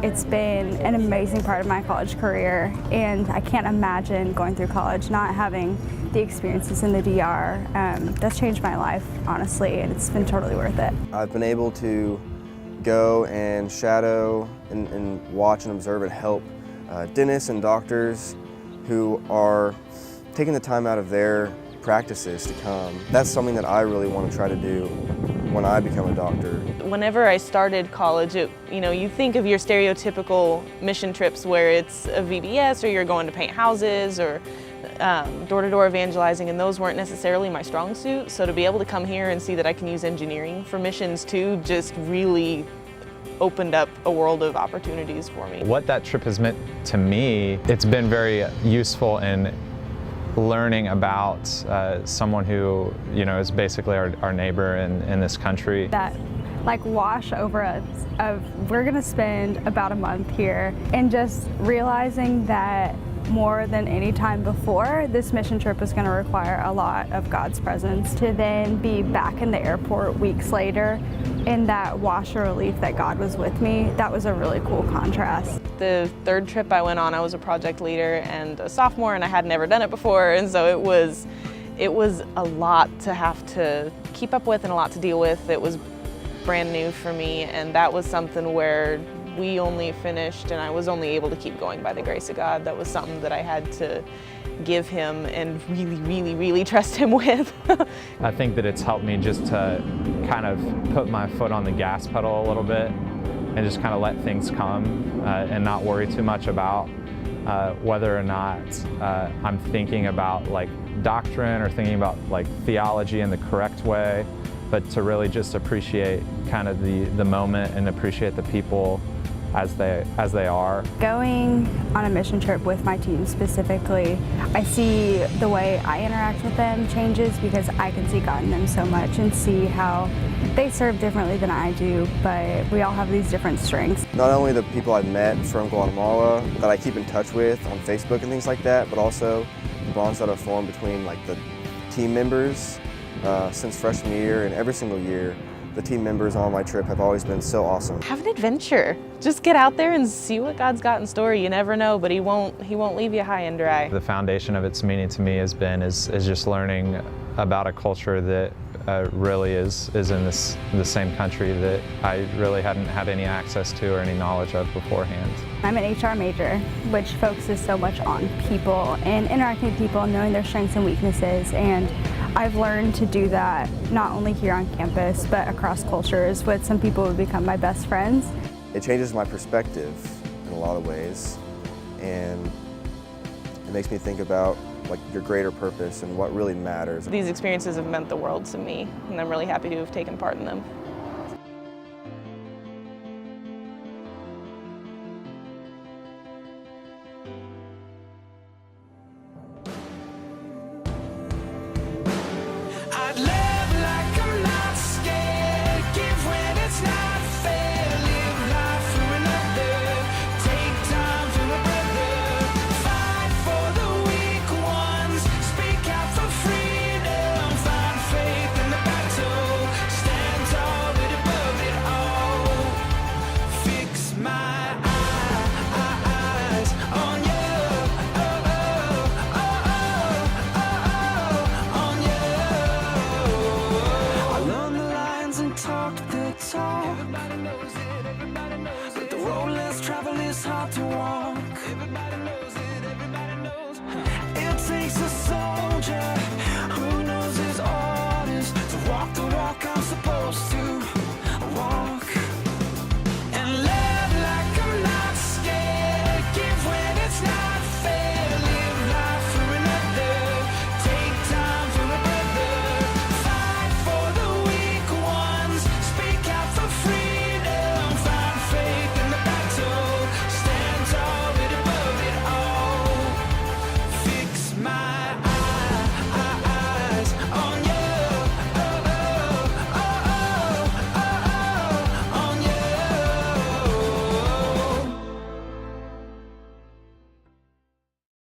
It's been an amazing part of my college career, and I can't imagine going through college not having the experiences in the DR. That's changed my life, honestly, and it's been totally worth it. I've been able to go and shadow and watch and observe and help dentists and doctors who are taking the time out of their practices to come. That's something that I really want to try to do when I become a doctor. Whenever I started college, you think of your stereotypical mission trips where it's a VBS or you're going to paint houses or door-to-door evangelizing, and those weren't necessarily my strong suit. So to be able to come here and see that I can use engineering for missions too just really opened up a world of opportunities for me. What that trip has meant to me, it's been very useful in learning about someone who, is basically our neighbor in this country. That wash over us of we're gonna spend about a month here, and just realizing that more than any time before, this mission trip is gonna require a lot of God's presence. To then be back in the airport weeks later in that wash of relief that God was with me, that was a really cool contrast. The third trip I went on, I was a project leader and a sophomore, and I had never done it before, and so it was a lot to have to keep up with and a lot to deal with. It was brand new for me, and that was something where we only finished and I was only able to keep going by the grace of God. That was something that I had to give Him and really, really, really trust Him with. I think that it's helped me just to kind of put my foot on the gas pedal a little bit and just kind of let things come and not worry too much about whether or not I'm thinking about doctrine or thinking about theology in the correct way, but to really just appreciate kind of the moment and appreciate the people as they are. Going on a mission trip with my team specifically, I see the way I interact with them changes because I can see God in them so much and see how they serve differently than I do, but we all have these different strengths. Not only the people I've met from Guatemala that I keep in touch with on Facebook and things like that, but also the bonds that have formed between the team members since freshman year, and every single year the team members on my trip have always been so awesome. Have an adventure. Just get out there and see what God's got in store. You never know, but He won't leave you high and dry. The foundation of its meaning to me has been is just learning about a culture that really is in the same country that I really hadn't had any access to or any knowledge of beforehand. I'm an HR major, which focuses so much on people and interacting with people and knowing their strengths and weaknesses, and I've learned to do that not only here on campus, but across cultures with some people who become my best friends. It changes my perspective in a lot of ways, and it makes me think about your greater purpose and what really matters. These experiences have meant the world to me, and I'm really happy to have taken part in them. Everybody knows it, but the road less traveled is hard to walk.